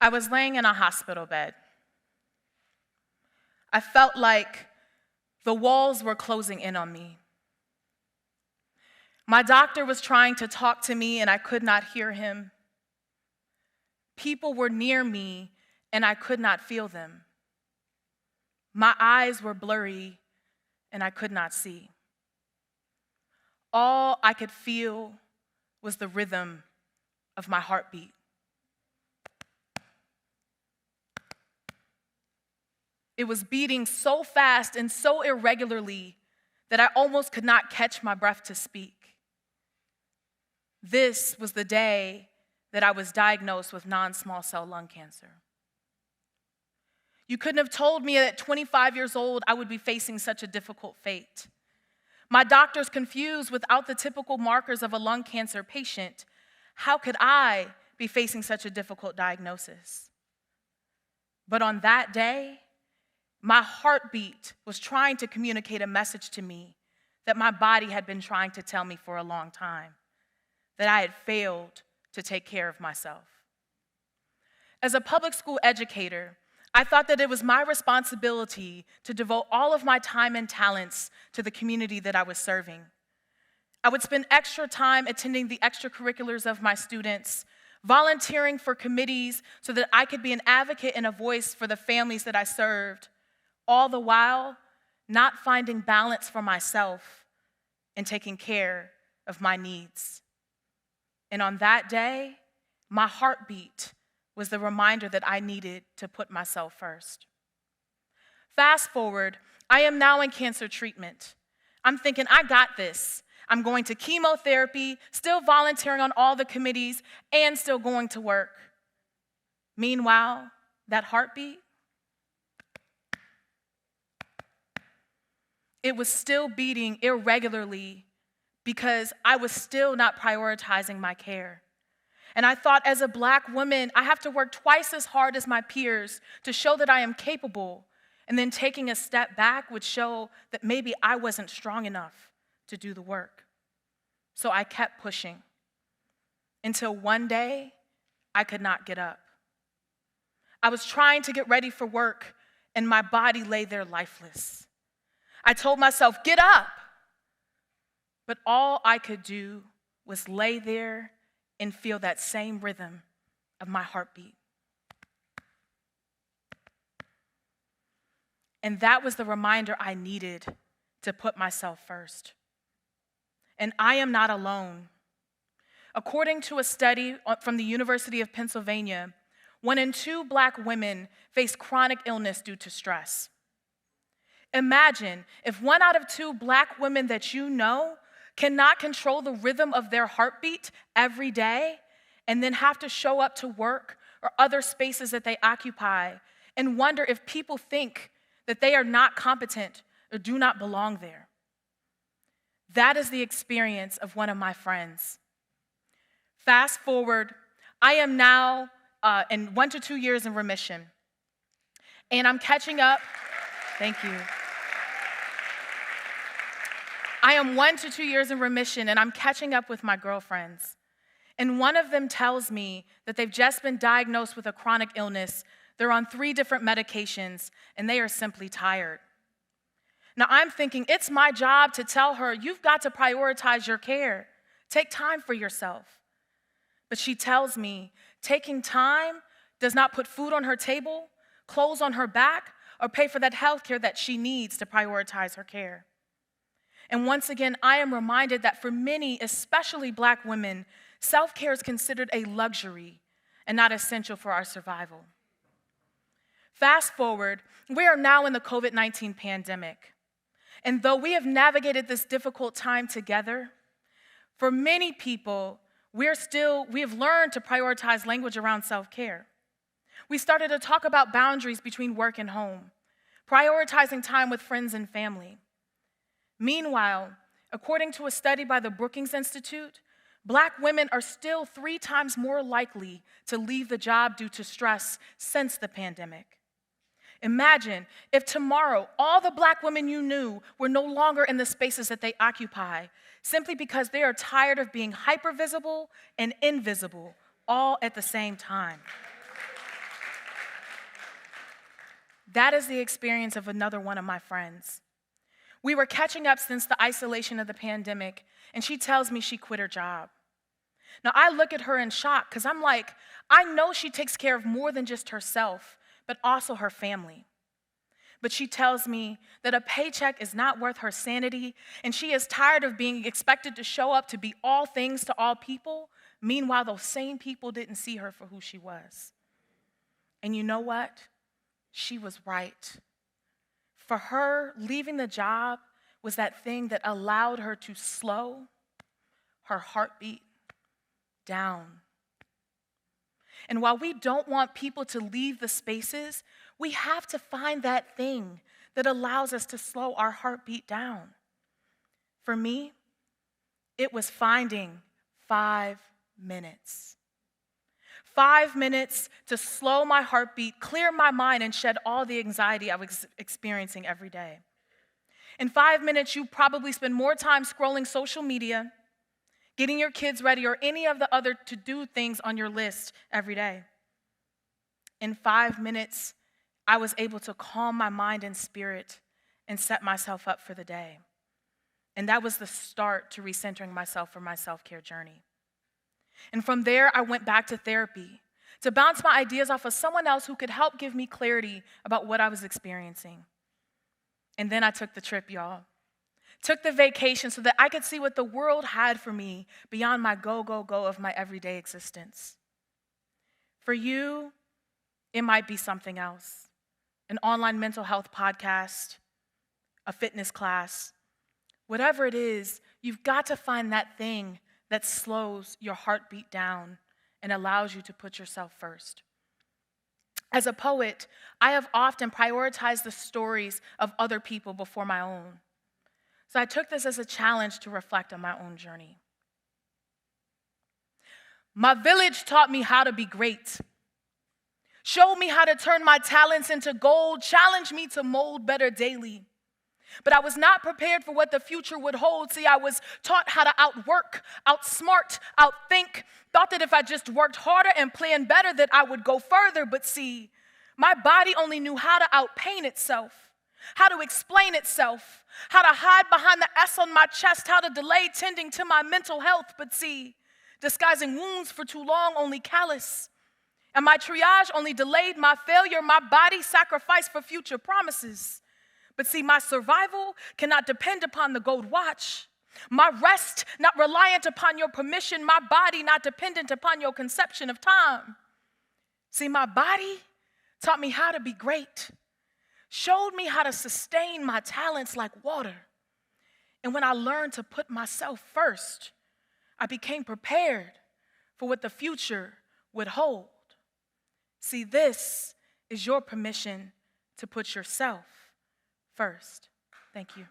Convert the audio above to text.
I was laying in a hospital bed. I felt like the walls were closing in on me. My doctor was trying to talk to me and I could not hear him. People were near me and I could not feel them. My eyes were blurry and I could not see. All I could feel was the rhythm of my heartbeat. It was beating so fast and so irregularly that I almost could not catch my breath to speak. This was the day that I was diagnosed with non-small cell lung cancer. You couldn't have told me at 25 years old I would be facing such a difficult fate. My doctor's confused without the typical markers of a lung cancer patient. How could I be facing such a difficult diagnosis? But on that day, my heartbeat was trying to communicate a message to me that my body had been trying to tell me for a long time, that I had failed to take care of myself. As a public school educator, I thought that it was my responsibility to devote all of my time and talents to the community that I was serving. I would spend extra time attending the extracurriculars of my students, volunteering for committees so that I could be an advocate and a voice for the families that I served, all the while not finding balance for myself and taking care of my needs. And on that day, my heartbeat was the reminder that I needed to put myself first. Fast forward, I am now in cancer treatment. I'm thinking, I got this. I'm going to chemotherapy, still volunteering on all the committees, and still going to work. Meanwhile, that heartbeat, it was still beating irregularly because I was still not prioritizing my care. And I thought, as a Black woman, I have to work twice as hard as my peers to show that I am capable, and then taking a step back would show that maybe I wasn't strong enough to do the work. So I kept pushing until one day I could not get up. I was trying to get ready for work, and my body lay there lifeless. I told myself, get up. But all I could do was lay there and feel that same rhythm of my heartbeat. And that was the reminder I needed to put myself first. And I am not alone. According to a study from the University of Pennsylvania, 1 in 2 Black women face chronic illness due to stress. Imagine if 1 out of 2 Black women that you know cannot control the rhythm of their heartbeat every day and then have to show up to work or other spaces that they occupy and wonder if people think that they are not competent or do not belong there. That is the experience of one of my friends. Fast forward, I am now in 1 to 2 years in remission. And I'm catching up. Thank you. I am 1 to 2 years in remission, and I'm catching up with my girlfriends. And one of them tells me that they've just been diagnosed with a chronic illness. They're on 3 different medications, and they are simply tired. Now, I'm thinking it's my job to tell her, you've got to prioritize your care. Take time for yourself. But she tells me taking time does not put food on her table, clothes on her back, or pay for that health care that she needs to prioritize her care. And once again, I am reminded that for many, especially Black women, self-care is considered a luxury and not essential for our survival. Fast forward, we are now in the COVID-19 pandemic. And though we have navigated this difficult time together, for many people, we have learned to prioritize language around self-care. We started to talk about boundaries between work and home, prioritizing time with friends and family. Meanwhile, according to a study by the Brookings Institute, Black women are still 3 times more likely to leave the job due to stress since the pandemic. Imagine if tomorrow all the Black women you knew were no longer in the spaces that they occupy, simply because they are tired of being hypervisible and invisible all at the same time. That is the experience of another one of my friends. We were catching up since the isolation of the pandemic, and she tells me she quit her job. Now, I look at her in shock because I'm like, I know she takes care of more than just herself, but also her family. But she tells me that a paycheck is not worth her sanity, and she is tired of being expected to show up to be all things to all people. Meanwhile, those same people didn't see her for who she was. And you know what? She was right. For her, leaving the job was that thing that allowed her to slow her heartbeat down. And while we don't want people to leave the spaces, we have to find that thing that allows us to slow our heartbeat down. For me, it was finding 5 minutes. 5 minutes to slow my heartbeat, clear my mind, and shed all the anxiety I was experiencing every day. In 5 minutes, you probably spend more time scrolling social media, getting your kids ready, or any of the other to-do things on your list every day. In 5 minutes, I was able to calm my mind and spirit and set myself up for the day. And that was the start to recentering myself for my self-care journey. And from there, I went back to therapy to bounce my ideas off of someone else who could help give me clarity about what I was experiencing. And then I took the trip, y'all. Took the vacation so that I could see what the world had for me beyond my go, go, go of my everyday existence. For you, it might be something else. An online mental health podcast, a fitness class. Whatever it is, you've got to find that thing that slows your heartbeat down and allows you to put yourself first. As a poet, I have often prioritized the stories of other people before my own. So I took this as a challenge to reflect on my own journey. My village taught me how to be great, showed me how to turn my talents into gold, challenged me to mold better daily. But I was not prepared for what the future would hold. See, I was taught how to outwork, outsmart, outthink, thought that if I just worked harder and planned better that I would go further. But see, my body only knew how to outpain itself, how to explain itself, how to hide behind the S on my chest, how to delay tending to my mental health. But see, disguising wounds for too long only callous. And my triage only delayed my failure, my body sacrificed for future promises. But see, my survival cannot depend upon the gold watch. My rest not reliant upon your permission, my body not dependent upon your conception of time. See, my body taught me how to be great, showed me how to sustain my talents like water. And when I learned to put myself first, I became prepared for what the future would hold. See, this is your permission to put yourself first. Thank you.